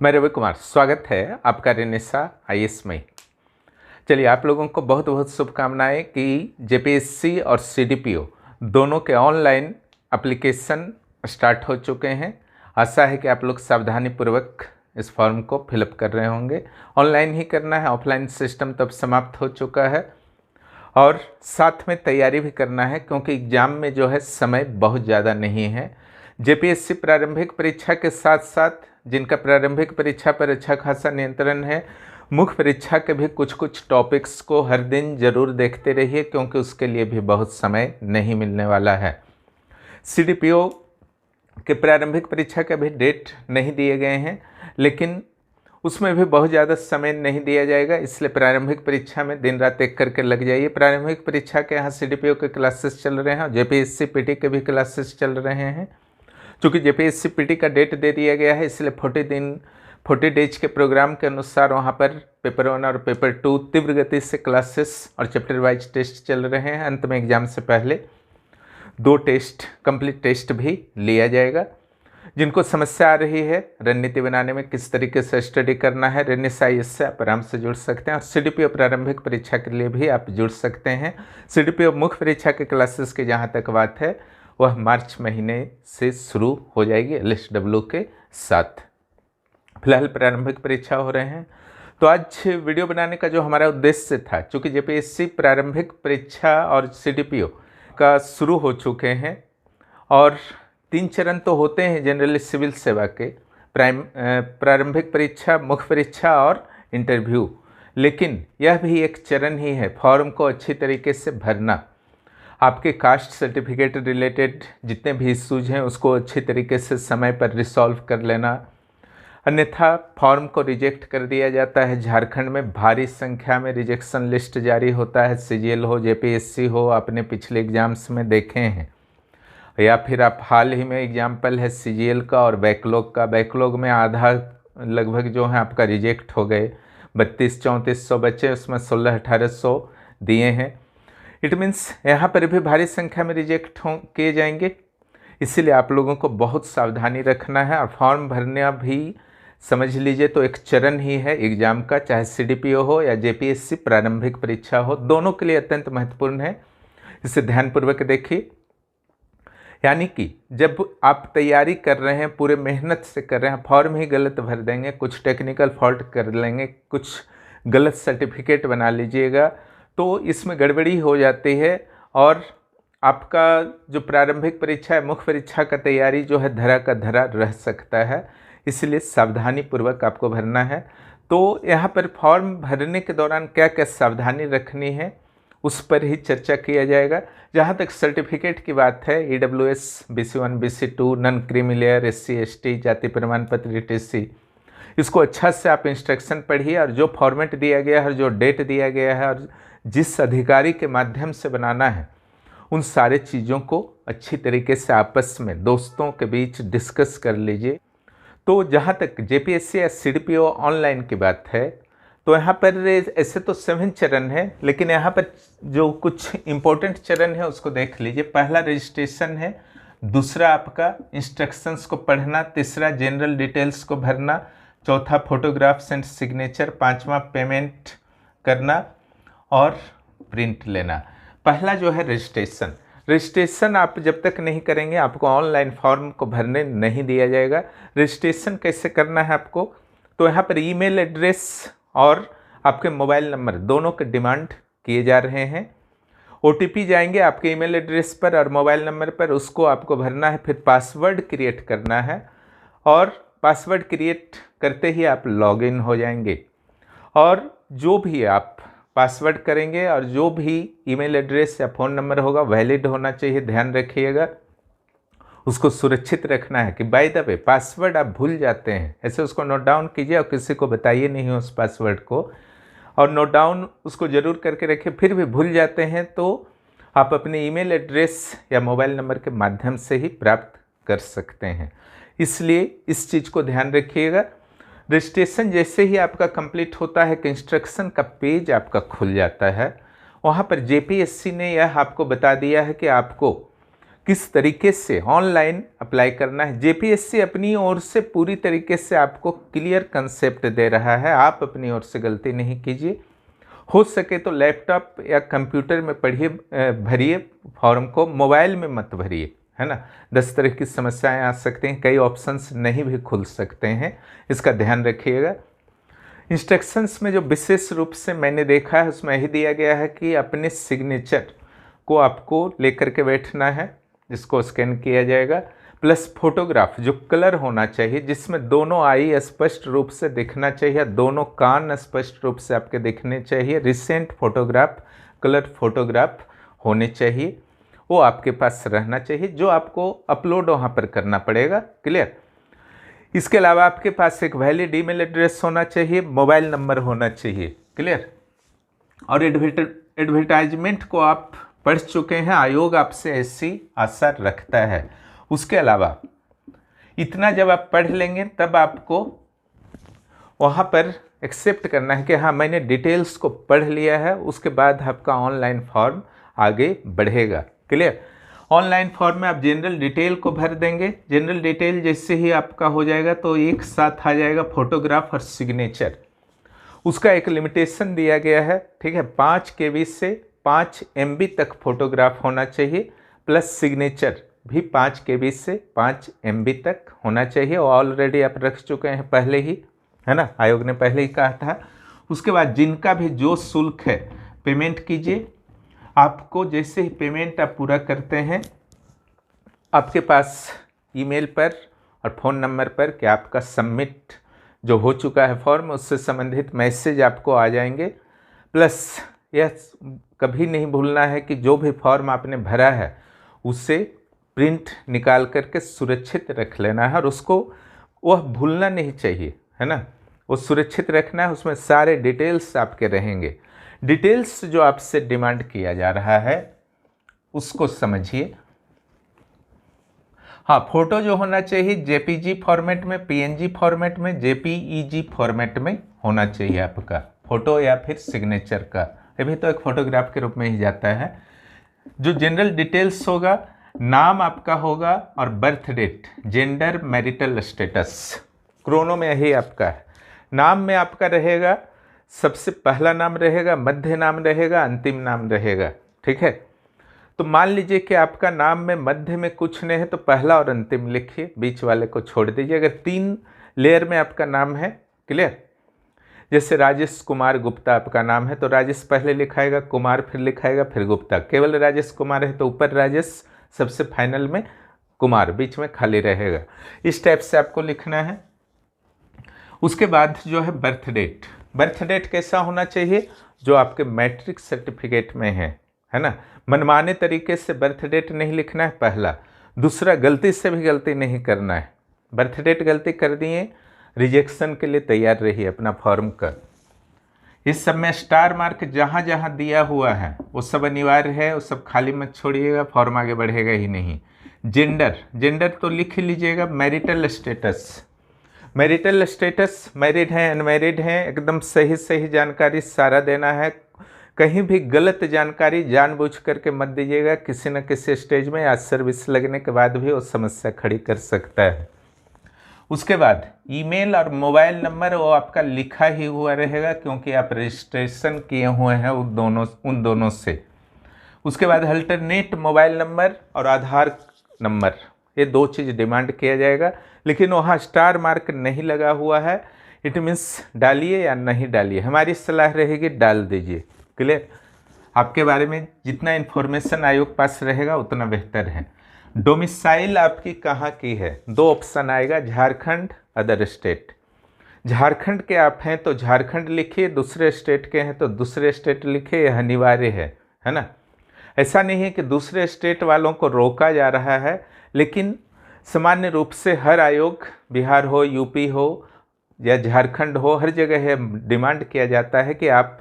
मैं रवि कुमार, स्वागत है आपका रेनेसा आईएएस में। चलिए, आप लोगों को बहुत बहुत शुभकामनाएं कि जेपीएससी और सीडीपीओ दोनों के ऑनलाइन एप्लीकेशन स्टार्ट हो चुके हैं। आशा है कि आप लोग सावधानीपूर्वक इस फॉर्म को फिलअप कर रहे होंगे। ऑनलाइन ही करना है, ऑफलाइन सिस्टम तब समाप्त हो चुका है और साथ में तैयारी भी करना है क्योंकि एग्ज़ाम में जो है समय बहुत ज़्यादा नहीं है। जेपीएससी प्रारंभिक परीक्षा के साथ साथ जिनका प्रारंभिक परीक्षा पर अच्छा खासा नियंत्रण है, मुख्य परीक्षा के भी कुछ कुछ टॉपिक्स को हर दिन ज़रूर देखते रहिए क्योंकि उसके लिए भी बहुत समय नहीं मिलने वाला है। सीडीपीओ के प्रारंभिक परीक्षा के भी डेट नहीं दिए गए हैं, लेकिन उसमें भी बहुत ज़्यादा समय नहीं दिया जाएगा, इसलिए प्रारंभिक परीक्षा में दिन रात एक करके लग जाइए। प्रारंभिक परीक्षा के यहाँ सीडीपीओ के क्लासेस चल रहे हैं और जेपीएससी पीटी के भी क्लासेस चल रहे हैं। चूँकि जेपीएससी पीटी का डेट दे दिया गया है, इसलिए 40 डेज के प्रोग्राम के अनुसार वहाँ पर पेपर 1 और पेपर 2 तीव्र गति से क्लासेस और चैप्टर वाइज टेस्ट चल रहे हैं। अंत में एग्जाम से पहले 2 टेस्ट कंप्लीट टेस्ट भी लिया जाएगा। जिनको समस्या आ रही है रणनीति बनाने में किस तरीके से स्टडी करना है, रेनेसा आईएएस से आप आराम से जुड़ सकते हैं और सीडीपीओ प्रारंभिक परीक्षा के लिए भी आप जुड़ सकते हैं। सीडीपीओ मुख्य परीक्षा के क्लासेस की जहाँ तक बात है वह मार्च महीने से शुरू हो जाएगी एलएसडब्ल्यू के साथ। फिलहाल प्रारंभिक परीक्षा हो रहे हैं, तो आज वीडियो बनाने का जो हमारा उद्देश्य था, चूँकि जेपीएससी प्रारंभिक परीक्षा और सीडीपीओ का शुरू हो चुके हैं और 3 चरण तो होते हैं जनरली सिविल सेवा के, प्रारंभिक परीक्षा, मुख्य परीक्षा और इंटरव्यू, लेकिन यह भी एक चरण ही है फॉर्म को अच्छी तरीके से भरना। आपके कास्ट सर्टिफिकेट रिलेटेड जितने भी इश्यूज हैं उसको अच्छी तरीके से समय पर रिसॉल्व कर लेना, अन्यथा फॉर्म को रिजेक्ट कर दिया जाता है। झारखंड में भारी संख्या में रिजेक्शन लिस्ट जारी होता है, सीजीएल हो, जेपीएससी हो, आपने पिछले एग्जाम्स में देखे हैं, या फिर आप हाल ही में एग्जाम्पल है सीजीएल का और बैकलॉग का। बैकलॉग में आधा लगभग जो है आपका रिजेक्ट हो गए, 3200-3400 बचे, उसमें 1600-1800 दिए हैं। इट मीन्स यहाँ पर भी भारी संख्या में रिजेक्ट किए जाएंगे, इसीलिए आप लोगों को बहुत सावधानी रखना है। और फॉर्म भरना भी समझ लीजिए तो एक चरण ही है एग्जाम का, चाहे सीडीपीओ हो या जेपीएससी प्रारंभिक परीक्षा हो, दोनों के लिए अत्यंत महत्वपूर्ण है। इसे ध्यानपूर्वक देखिए। यानी कि जब आप तैयारी कर रहे हैं, पूरे मेहनत से कर रहे हैं, फॉर्म ही गलत भर देंगे, कुछ टेक्निकल फॉल्ट कर लेंगे, कुछ गलत सर्टिफिकेट बना लीजिएगा, तो इसमें गड़बड़ी हो जाती है और आपका जो प्रारंभिक परीक्षा है, मुख्य परीक्षा का तैयारी जो है धरा का धरा रह सकता है। इसलिए सावधानी पूर्वक आपको भरना है। तो यहाँ पर फॉर्म भरने के दौरान क्या क्या सावधानी रखनी है उस पर ही चर्चा किया जाएगा। जहाँ तक सर्टिफिकेट की बात है, EWS, BC1, BC2, non creamy layer, SC ST, जाति प्रमाण पत्र, TC, इसको अच्छा से आप इंस्ट्रक्शन पढ़िए और जो फॉर्मेट दिया गया है, जो डेट दिया गया है और जिस अधिकारी के माध्यम से बनाना है, उन सारे चीज़ों को अच्छी तरीके से आपस में दोस्तों के बीच डिस्कस कर लीजिए। तो जहाँ तक जेपीएससी या सीडीपीओ ऑनलाइन की बात है, तो यहाँ पर ऐसे तो 7 चरण है, लेकिन यहाँ पर जो कुछ इम्पोर्टेंट चरण है उसको देख लीजिए। पहला रजिस्ट्रेशन है, दूसरा आपका इंस्ट्रक्शंस को पढ़ना, तीसरा जनरल डिटेल्स को भरना, चौथा फोटोग्राफ्स एंड सिग्नेचर, 5वां पेमेंट करना और प्रिंट लेना। पहला जो है रजिस्ट्रेशन आप जब तक नहीं करेंगे आपको ऑनलाइन फॉर्म को भरने नहीं दिया जाएगा। रजिस्ट्रेशन कैसे करना है आपको, तो यहाँ पर ईमेल एड्रेस और आपके मोबाइल नंबर दोनों के डिमांड किए जा रहे हैं। OTP जाएंगे आपके ईमेल एड्रेस पर और मोबाइल नंबर पर, उसको आपको भरना है, फिर पासवर्ड क्रिएट करना है और पासवर्ड क्रिएट करते ही आप लॉगिन हो जाएंगे। और जो भी आप पासवर्ड करेंगे और जो भी ईमेल एड्रेस या फ़ोन नंबर होगा वैलिड होना चाहिए, ध्यान रखिएगा। उसको सुरक्षित रखना है कि बाय द वे पासवर्ड आप भूल जाते हैं, ऐसे उसको नोट डाउन कीजिए और किसी को बताइए नहीं उस पासवर्ड को, और नोट डाउन उसको ज़रूर करके रखिए। फिर भी भूल जाते हैं तो आप अपने ईमेल एड्रेस या मोबाइल नंबर के माध्यम से ही प्राप्त कर सकते हैं, इसलिए इस चीज़ को ध्यान रखिएगा। रजिस्ट्रेशन जैसे ही आपका कंप्लीट होता है कि इंस्ट्रक्शन का पेज आपका खुल जाता है, वहाँ पर जेपीएससी ने यह आपको बता दिया है कि आपको किस तरीके से ऑनलाइन अप्लाई करना है। जेपीएससी अपनी ओर से पूरी तरीके से आपको क्लियर कंसेप्ट दे रहा है, आप अपनी ओर से गलती नहीं कीजिए। हो सके तो लैपटॉप या कंप्यूटर में पढ़िए, भरिए फॉर्म को, मोबाइल में मत भरिए, है ना। 10 तरह की समस्याएं आ सकती हैं, कई ऑप्शंस नहीं भी खुल सकते हैं, इसका ध्यान रखिएगा। इंस्ट्रक्शंस में जो विशेष रूप से मैंने देखा है उसमें यही दिया गया है कि अपने सिग्नेचर को आपको लेकर के बैठना है, जिसको स्कैन किया जाएगा, प्लस फोटोग्राफ जो कलर होना चाहिए, जिसमें दोनों आई स्पष्ट रूप से दिखना चाहिए, दोनों कान स्पष्ट रूप से आपके दिखने चाहिए। रिसेंट फोटोग्राफ, कलर फोटोग्राफ होने चाहिए, वो आपके पास रहना चाहिए, जो आपको अपलोड वहाँ पर करना पड़ेगा। क्लियर। इसके अलावा आपके पास एक वैलिड ईमेल एड्रेस होना चाहिए, मोबाइल नंबर होना चाहिए। क्लियर। और एडवर्टाइजमेंट को आप पढ़ चुके हैं, आयोग आपसे ऐसी आशा रखता है। उसके अलावा इतना जब आप पढ़ लेंगे तब आपको वहाँ पर एक्सेप्ट करना है कि हाँ मैंने डिटेल्स को पढ़ लिया है, उसके बाद आपका ऑनलाइन फॉर्म आगे बढ़ेगा। क्लियर। ऑनलाइन फॉर्म में आप जनरल डिटेल को भर देंगे, जनरल डिटेल जैसे ही आपका हो जाएगा तो एक साथ आ जाएगा फोटोग्राफ और सिग्नेचर। उसका एक लिमिटेशन दिया गया है, ठीक है, 5 KB से 5 MB तक फोटोग्राफ होना चाहिए, प्लस सिग्नेचर भी 5 KB से 5 MB तक होना चाहिए। ऑलरेडी आप रख चुके हैं पहले ही, है ना, आयोग ने पहले ही कहा था। उसके बाद जिनका भी जो शुल्क है पेमेंट कीजिए। आपको जैसे ही पेमेंट आप पूरा करते हैं, आपके पास ईमेल पर और फ़ोन नंबर पर कि आपका सबमिट जो हो चुका है फॉर्म, उससे संबंधित मैसेज आपको आ जाएंगे। प्लस यह कभी नहीं भूलना है कि जो भी फॉर्म आपने भरा है उसे प्रिंट निकाल करके सुरक्षित रख लेना है, और उसको वह भूलना नहीं चाहिए, है ना, वो सुरक्षित रखना है। उसमें सारे डिटेल्स आपके रहेंगे। डिटेल्स जो आपसे डिमांड किया जा रहा है उसको समझिए। हाँ, फोटो जो होना चाहिए जेपीजी फॉर्मेट में, पीएनजी फॉर्मेट में, जेपीईजी फॉर्मेट में होना चाहिए आपका फोटो, या फिर सिग्नेचर का, ये भी तो एक फोटोग्राफ के रूप में ही जाता है। जो जनरल डिटेल्स होगा, नाम आपका होगा और birth date, gender, marital status, क्रोनो में यही आपका है। नाम में आपका रहेगा, सबसे पहला नाम रहेगा, मध्य नाम रहेगा, अंतिम नाम रहेगा, ठीक है। तो मान लीजिए कि आपका नाम में मध्य में कुछ नहीं है तो पहला और अंतिम लिखिए, बीच वाले को छोड़ दीजिए। अगर 3 लेयर में आपका नाम है, क्लियर, जैसे राजेश कुमार गुप्ता आपका नाम है तो राजेश पहले लिखाएगा, कुमार फिर लिखाएगा, फिर गुप्ता। केवल राजेश कुमार है तो ऊपर राजेश, सबसे फाइनल में कुमार, बीच में खाली रहेगा। इस टाइप से आपको लिखना है। उसके बाद जो है बर्थ डेट, बर्थ डेट कैसा होना चाहिए, जो आपके मैट्रिक सर्टिफिकेट में है ना। मनमाने तरीके से बर्थ डेट नहीं लिखना है, पहला। दूसरा, गलती से भी गलती नहीं करना है। बर्थ डेट गलती कर दिए, रिजेक्शन के लिए तैयार रहिए अपना फॉर्म का। इस सब में स्टार मार्क जहाँ जहाँ दिया हुआ है वो सब अनिवार्य है, वो सब खाली मत छोड़िएगा, फॉर्म आगे बढ़ेगा ही नहीं। जेंडर, जेंडर तो लिख ही लीजिएगा। Marital status, marital status, married हैं, अनमैरिड हैं, एकदम सही सही जानकारी सारा देना है। कहीं भी गलत जानकारी जानबूझ करके मत दीजिएगा, किसी न किसी स्टेज में या सर्विस लगने के बाद भी वो समस्या खड़ी कर सकता है। उसके बाद ईमेल और मोबाइल नंबर वो आपका लिखा ही हुआ रहेगा, क्योंकि आप रजिस्ट्रेशन किए हुए हैं उन दोनों से। उसके बाद अल्टरनेट मोबाइल नंबर और आधार नंबर, ये 2 चीज़ डिमांड किया जाएगा, लेकिन वहाँ स्टार मार्क नहीं लगा हुआ है। इट मीन्स डालिए या नहीं डालिए, हमारी सलाह रहेगी डाल दीजिए। क्लियर। आपके बारे में जितना इन्फॉर्मेशन आयोग पास रहेगा उतना बेहतर है। डोमिसाइल आपकी कहाँ की है, 2 ऑप्शन आएगा, झारखंड, अदर स्टेट। झारखंड के आप हैं तो झारखंड लिखिए, दूसरे स्टेट के हैं तो दूसरे स्टेट लिखिए, यह अनिवार्य है ना। ऐसा नहीं है कि दूसरे स्टेट वालों को रोका जा रहा है, लेकिन सामान्य रूप से हर आयोग, बिहार हो, यूपी हो या झारखंड हो, हर जगह है डिमांड किया जाता है कि आप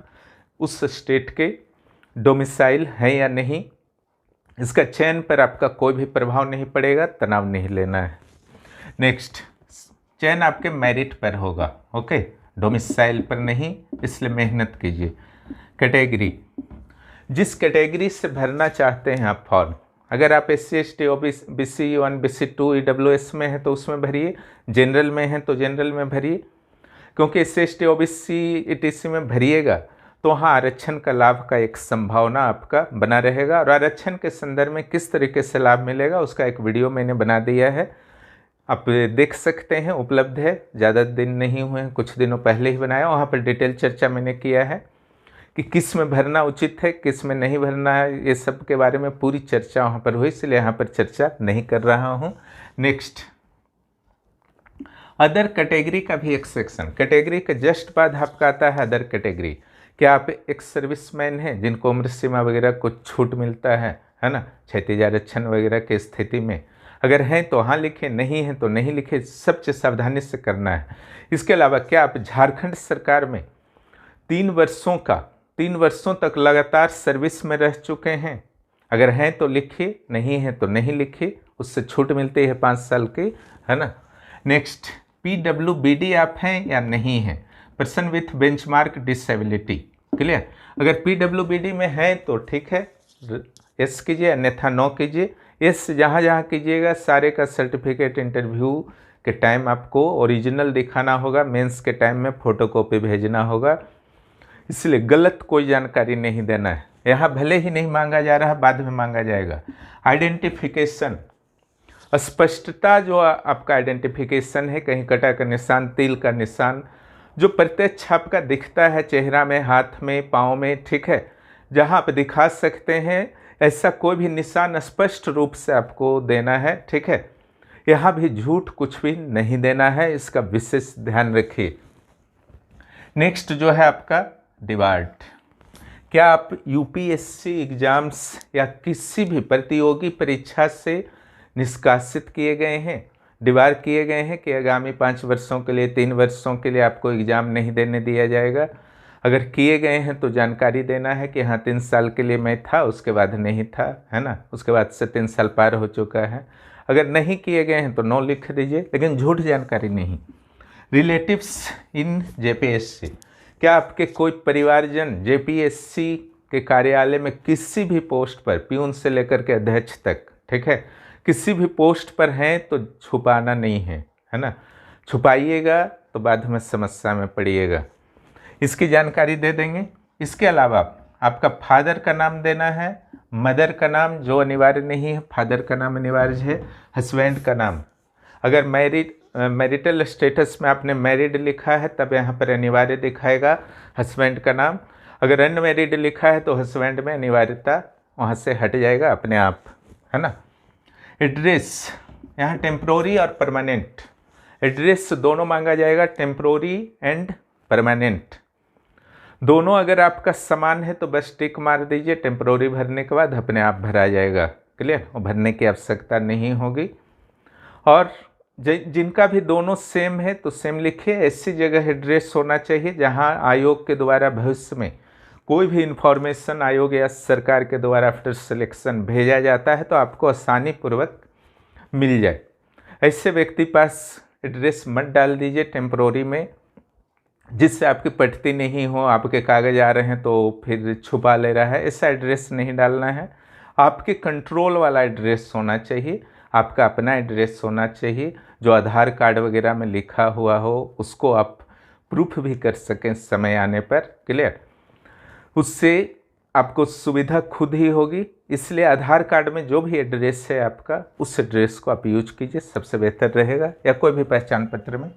उस स्टेट के डोमिसाइल हैं या नहीं। इसका चयन पर आपका कोई भी प्रभाव नहीं पड़ेगा, तनाव नहीं लेना है। नेक्स्ट, चयन आपके मेरिट पर होगा, ओके, डोमिसाइल पर नहीं, इसलिए मेहनत कीजिए। कैटेगरी, जिस कैटेगरी से भरना चाहते हैं आप फॉर्म, अगर आप SC/ST OBC 1 BC 2 EWS में हैं तो उसमें भरिए, जनरल में हैं तो जनरल में भरिए, क्योंकि SC/ST OBC ETC में भरिएगा तो वहाँ आरक्षण का लाभ का एक संभावना आपका बना रहेगा। और आरक्षण के संदर्भ में किस तरीके से लाभ मिलेगा उसका एक वीडियो मैंने बना दिया है, आप देख सकते हैं, उपलब्ध है। ज़्यादा दिन नहीं हुए हैं, कुछ दिनों पहले ही बनाया, वहाँ पर डिटेल चर्चा मैंने किया है कि किस में भरना उचित है, किस में नहीं भरना है, ये सब के बारे में पूरी चर्चा वहाँ पर हुई, इसलिए यहाँ पर चर्चा नहीं कर रहा हूँ। नेक्स्ट, अदर कैटेगरी का भी एक सेक्शन, कैटेगरी के जस्ट बाद आपका आता है अदर कैटेगरी। क्या आप एक सर्विसमैन हैं जिनको उम्र सीमा वगैरह कुछ छूट मिलता है ना, क्षैतिज आरक्षण वगैरह की स्थिति में? अगर हैं तो हाँ लिखें, नहीं हैं तो नहीं लिखें, सब चीज़ सावधानी से करना है। इसके अलावा क्या आप झारखंड सरकार में 3 वर्षों तक लगातार सर्विस में रह चुके हैं? अगर हैं तो लिखिए, नहीं है तो नहीं लिखिए, उससे छूट मिलती है 5 साल की, है ना। नेक्स्ट, PWBD आप हैं या नहीं हैं, person with benchmark disability, clear. अगर PWBD में है तो ठीक है, यस कीजिए, अन्यथा नो कीजिए। यस जहाँ जहाँ कीजिएगा सारे का सर्टिफिकेट इंटरव्यू के टाइम आपको ओरिजिनल दिखाना होगा, मेंस के टाइम में फ़ोटोकॉपी भेजना होगा, इसलिए गलत कोई जानकारी नहीं देना है। यहाँ भले ही नहीं मांगा जा रहा, बाद में मांगा जाएगा। आइडेंटिफिकेशन, स्पष्टता जो आपका आइडेंटिफिकेशन है, कहीं कटा का निशान, तिल का निशान, जो प्रत्यक्ष आपका दिखता है चेहरा में, हाथ में, पाँव में, ठीक है, जहाँ आप दिखा सकते हैं, ऐसा कोई भी निशान स्पष्ट रूप से आपको देना है, ठीक है। यहाँ भी झूठ कुछ भी नहीं देना है, इसका विशेष ध्यान रखिए। नेक्स्ट जो है आपका डिवार्ड, क्या आप UPSC एग्जाम्स या किसी भी प्रतियोगी परीक्षा से निष्कासित किए गए हैं, डिबार किए गए हैं कि आगामी 5 वर्षों के लिए, 3 वर्षों के लिए आपको एग्ज़ाम नहीं देने दिया जाएगा? अगर किए गए हैं तो जानकारी देना है कि हाँ 3 साल के लिए मैं था, उसके बाद नहीं था, है ना, उसके बाद से 3 साल पार हो चुका है। अगर नहीं किए गए हैं तो नो लिख दीजिए, लेकिन झूठ जानकारी नहीं। रिलेटिव्स इन JPSC, क्या आपके कोई परिवारजन JPSC के कार्यालय में किसी भी पोस्ट पर, प्यून से लेकर के अध्यक्ष तक, ठीक है, किसी भी पोस्ट पर हैं तो छुपाना नहीं है ना, छुपाइएगा तो बाद में समस्या में पड़िएगा, इसकी जानकारी दे देंगे। इसके अलावा आपका फादर का नाम देना है, मदर का नाम जो अनिवार्य नहीं है, फादर का नाम अनिवार्य है, हस्बैंड का नाम, अगर मैरिटल स्टेटस में आपने मैरिड लिखा है तब यहाँ पर अनिवार्य दिखाएगा हस्बैंड का नाम, अगर अनमैरिड लिखा है तो हस्बैंड में अनिवार्यता वहाँ से हट जाएगा अपने आप, है ना। एड्रेस, यहाँ टेम्प्रोरी और परमानेंट, एड्रेस दोनों मांगा जाएगा, टेम्प्रोरी एंड परमानेंट दोनों। अगर आपका समान है तो बस टिक मार दीजिए, टेम्प्रोरी भरने के बाद अपने आप भरा जाएगा, क्लियर, भरने की आवश्यकता नहीं होगी। और जिनका भी दोनों सेम है तो सेम लिखिए। ऐसी जगह एड्रेस होना चाहिए जहां आयोग के द्वारा भविष्य में कोई भी इंफॉर्मेशन आयोग या सरकार के द्वारा आफ्टर सिलेक्शन भेजा जाता है तो आपको आसानी पूर्वक मिल जाए। ऐसे व्यक्ति पास एड्रेस मत डाल दीजिए टेम्प्रोरी में, जिससे आपकी पटती नहीं हो, आपके कागज आ रहे हैं तो फिर छुपा ले रहा है, ऐसा एड्रेस नहीं डालना है। आपके कंट्रोल वाला एड्रेस होना चाहिए, आपका अपना एड्रेस होना चाहिए, जो आधार कार्ड वगैरह में लिखा हुआ हो, उसको आप प्रूफ भी कर सकें समय आने पर, क्लियर। उससे आपको सुविधा खुद ही होगी, इसलिए आधार कार्ड में जो भी एड्रेस है आपका, उस एड्रेस को आप यूज कीजिए, सबसे बेहतर रहेगा, या कोई भी पहचान पत्र में।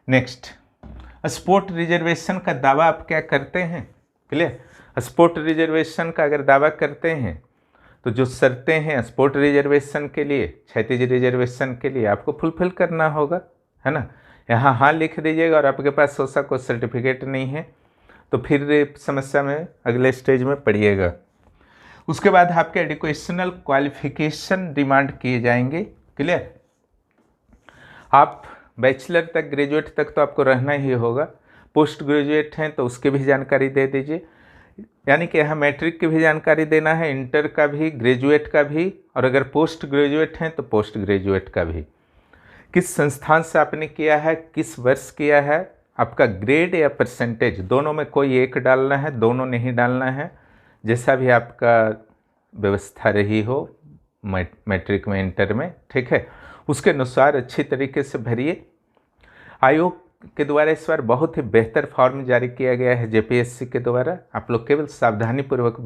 नेक्स्ट, स्पोर्ट रिजर्वेशन का दावा आप क्या करते हैं, क्लियर। स्पोर्ट रिजर्वेशन का अगर दावा करते हैं तो जो शर्तें हैं स्पोर्ट रिजर्वेशन के लिए, क्षैतिज रिजर्वेशन के लिए आपको फुलफिल करना होगा, है ना। यहाँ हाँ लिख दीजिएगा और आपके पास सोसा कोई सर्टिफिकेट नहीं है तो फिर समस्या में अगले स्टेज में पड़िएगा। उसके बाद आपके एजुकेशनल क्वालिफिकेशन डिमांड किए जाएंगे, क्लियर। आप बैचलर तक, ग्रेजुएट तक तो आपको रहना ही होगा, पोस्ट ग्रेजुएट हैं तो उसकी भी जानकारी दे दीजिए, यानी कि यहाँ मैट्रिक की भी जानकारी देना है, इंटर का भी, ग्रेजुएट का भी, और अगर पोस्ट ग्रेजुएट हैं तो पोस्ट ग्रेजुएट का भी। किस संस्थान से आपने किया है, किस वर्ष किया है, आपका ग्रेड या परसेंटेज, दोनों में कोई एक डालना है, दोनों नहीं डालना है, जैसा भी आपका व्यवस्था रही हो मैट्रिक में, इंटर में, ठीक है, उसके अनुसार अच्छी तरीके से भरिए। आयोग के द्वारा इस बार बहुत ही बेहतर फॉर्म जारी किया गया है जेपीएससी के द्वारा। आप लोग केवल सावधानीपूर्वक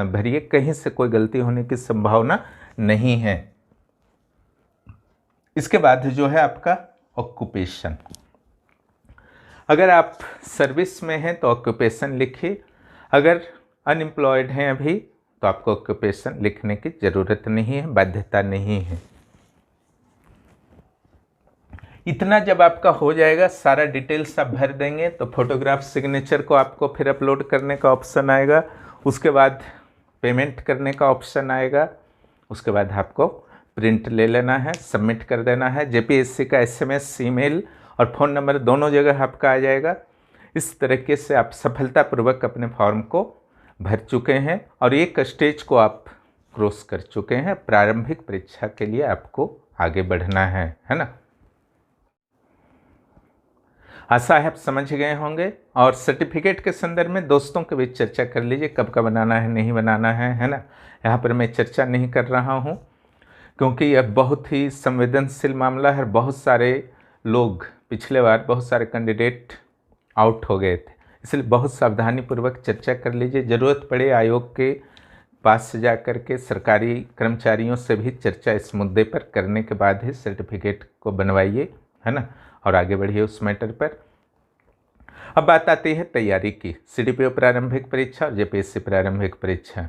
भरिए, कहीं से कोई गलती होने की संभावना नहीं है। इसके बाद जो है आपका ऑक्यूपेशन। अगर आप सर्विस में हैं तो ऑक्यूपेशन लिखिए, अगर अनएम्प्लॉयड हैं अभी तो आपको ऑक्यूपेशन लिखने की ज़रूरत नहीं है, बाध्यता नहीं है। इतना जब आपका हो जाएगा, सारा डिटेल्स आप भर देंगे तो फोटोग्राफ सिग्नेचर को आपको फिर अपलोड करने का ऑप्शन आएगा। उसके बाद पेमेंट करने का ऑप्शन आएगा। उसके बाद आपको प्रिंट ले लेना है, सबमिट कर देना है। जेपीएससी का एसएमएस, ईमेल और फ़ोन नंबर दोनों जगह आपका आ जाएगा। इस तरीके से आप सफलतापूर्वक अपने फॉर्म को भर चुके हैं और एक स्टेज को आप क्रॉस कर चुके हैं। प्रारंभिक परीक्षा के लिए आपको आगे बढ़ना है ना। आशा है आप समझ गए होंगे। और सर्टिफिकेट के संदर्भ में दोस्तों के बीच चर्चा कर लीजिए, कब का बनाना है, नहीं बनाना है ना। यहाँ पर मैं चर्चा नहीं कर रहा हूँ क्योंकि यह बहुत ही संवेदनशील मामला है। बहुत सारे लोग, पिछले बार बहुत सारे कैंडिडेट आउट हो गए थे, इसलिए बहुत सावधानीपूर्वक चर्चा कर लीजिए। ज़रूरत पड़े आयोग के पास जा कर के सरकारी कर्मचारियों से भी चर्चा इस मुद्दे पर करने के बाद ही सर्टिफिकेट को बनवाइए, है ना, और आगे बढ़िए उस मैटर पर। अब बात आती है तैयारी की, सीडीपीओ प्रारंभिक परीक्षा और जेपीएससी प्रारंभिक परीक्षा।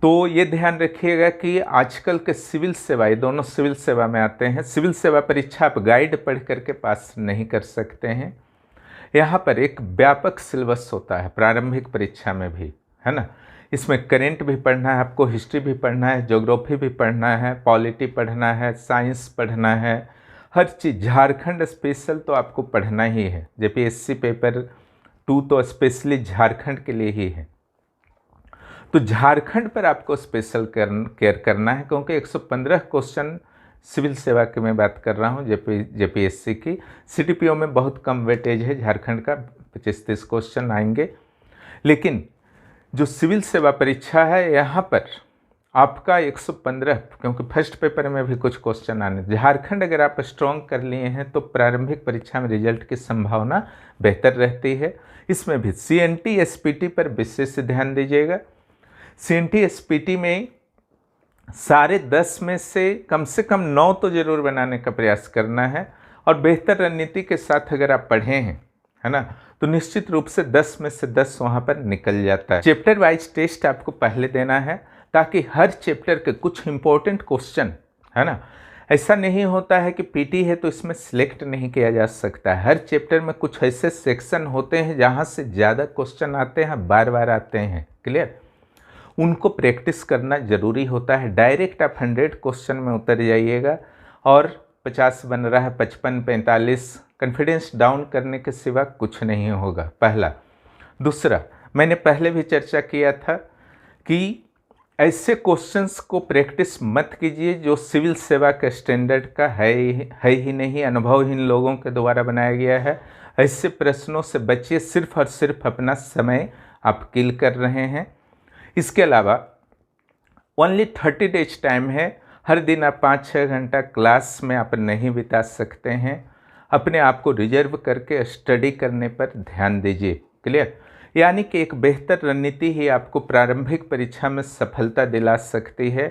तो ये ध्यान रखिएगा कि आजकल के सिविल सेवा, ये दोनों सिविल सेवा में आते हैं। सिविल सेवा परीक्षा आप गाइड पढ़ करके पास नहीं कर सकते हैं। यहाँ पर एक व्यापक सिलेबस होता है प्रारंभिक परीक्षा में भी, है ना। इसमें करेंट भी पढ़ना है आपको, हिस्ट्री भी पढ़ना है, ज्योग्राफी भी पढ़ना है, पॉलिटी पढ़ना है, साइंस पढ़ना है, हर चीज़। झारखंड स्पेशल तो आपको पढ़ना ही है। जेपीएससी पेपर 2 तो स्पेशली झारखंड के लिए ही है। तो झारखंड पर आपको स्पेशल केयर करना है क्योंकि 115 क्वेश्चन सिविल सेवा की मैं बात कर रहा हूँ, जेपीएससी की। सीडीपीओ में बहुत कम वेटेज है, झारखंड का 25-30 क्वेश्चन आएंगे। लेकिन जो सिविल सेवा परीक्षा है यहाँ पर आपका 115, क्योंकि फर्स्ट पेपर में भी कुछ क्वेश्चन आने। झारखंड अगर आप स्ट्रॉन्ग कर लिए हैं तो प्रारंभिक परीक्षा में रिजल्ट की संभावना बेहतर रहती है। इसमें भी सीएनटी एसपीटी पर विशेष ध्यान दीजिएगा। सीएनटी एसपीटी में सारे 10 में से कम 9 तो जरूर बनाने का प्रयास करना है। और बेहतर रणनीति के साथ अगर आप पढ़े हैं, है ना, तो निश्चित रूप से 10 में से 10 वहाँ पर निकल जाता है। चैप्टर वाइज टेस्ट आपको पहले देना है ताकि हर चैप्टर के कुछ इंपॉर्टेंट क्वेश्चन, है ना, ऐसा नहीं होता है कि पीटी है तो इसमें सिलेक्ट नहीं किया जा सकता। हर चैप्टर में कुछ ऐसे सेक्शन होते हैं जहाँ से ज़्यादा क्वेश्चन आते हैं, बार बार आते हैं, क्लियर। उनको प्रैक्टिस करना ज़रूरी होता है। डायरेक्ट आप 100 क्वेश्चन में उतर जाइएगा और 50 बन रहा है, 55, 45, कॉन्फिडेंस डाउन करने के सिवा कुछ नहीं होगा, पहला। दूसरा, मैंने पहले भी चर्चा किया था कि ऐसे क्वेश्चंस को प्रैक्टिस मत कीजिए जो सिविल सेवा के स्टैंडर्ड का है ही नहीं, अनुभवहीन लोगों के द्वारा बनाया गया है। ऐसे प्रश्नों से बचिए, सिर्फ और सिर्फ अपना समय आप किल कर रहे हैं। इसके अलावा ओनली 30 डेज टाइम है। हर दिन आप 5-6 घंटा क्लास में आप नहीं बिता सकते हैं। अपने आप को रिजर्व करके स्टडी करने पर ध्यान दीजिए, क्लियर। यानी कि एक बेहतर रणनीति ही आपको प्रारंभिक परीक्षा में सफलता दिला सकती है।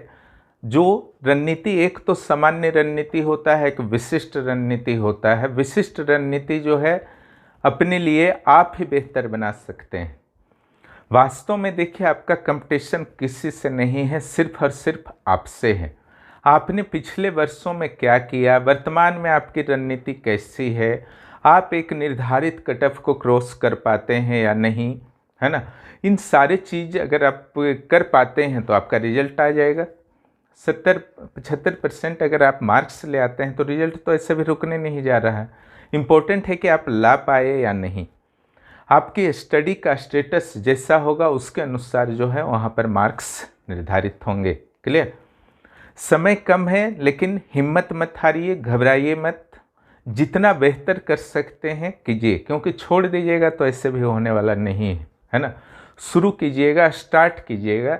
जो रणनीति, एक तो सामान्य रणनीति होता है, एक विशिष्ट रणनीति होता है। विशिष्ट रणनीति जो है अपने लिए आप ही बेहतर बना सकते हैं। वास्तव में देखिए, आपका कंपटीशन किसी से नहीं है, सिर्फ और सिर्फ आपसे है। आपने पिछले वर्षों में क्या किया, वर्तमान में आपकी रणनीति कैसी है, आप एक निर्धारित कट ऑफ को क्रॉस कर पाते हैं या नहीं, है ना। इन सारे चीज़ अगर आप कर पाते हैं तो आपका रिजल्ट आ जाएगा। 70-75% अगर आप मार्क्स ले आते हैं तो रिजल्ट तो ऐसे भी रुकने नहीं जा रहा है। इम्पोर्टेंट है कि आप ला पाए या नहीं। आपकी स्टडी का स्टेटस जैसा होगा उसके अनुसार जो है वहाँ पर मार्क्स निर्धारित होंगे, क्लियर। समय कम है लेकिन हिम्मत मत हारिए, घबराइए मत। जितना बेहतर कर सकते हैं कीजिए, क्योंकि छोड़ दीजिएगा तो ऐसे भी होने वाला नहीं है, है ना। शुरू कीजिएगा, स्टार्ट कीजिएगा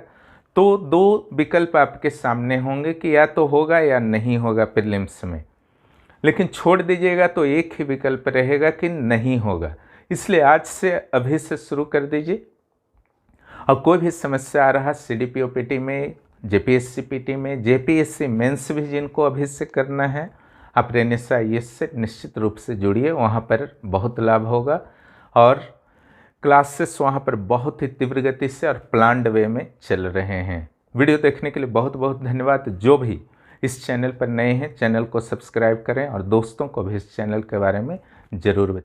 तो दो विकल्प आपके सामने होंगे कि या तो होगा या नहीं होगा प्रीलिम्स में, लेकिन छोड़ दीजिएगा तो एक ही विकल्प रहेगा कि नहीं होगा। इसलिए आज से अभी से शुरू कर दीजिए। और कोई भी समस्या आ रहा CDPO PT में, JPSC PT में, JPSC मेंस भी जिनको अभी से करना है, आप रेनेसा IAS से निश्चित रूप से जुड़िए, वहाँ पर बहुत लाभ होगा। और क्लासेस वहाँ पर बहुत ही तीव्र गति से और प्लान्ड वे में चल रहे हैं। वीडियो देखने के लिए बहुत बहुत धन्यवाद। जो भी इस चैनल पर नए हैं, चैनल को सब्सक्राइब करें और दोस्तों को भी इस चैनल के बारे में ज़रूर बताएं।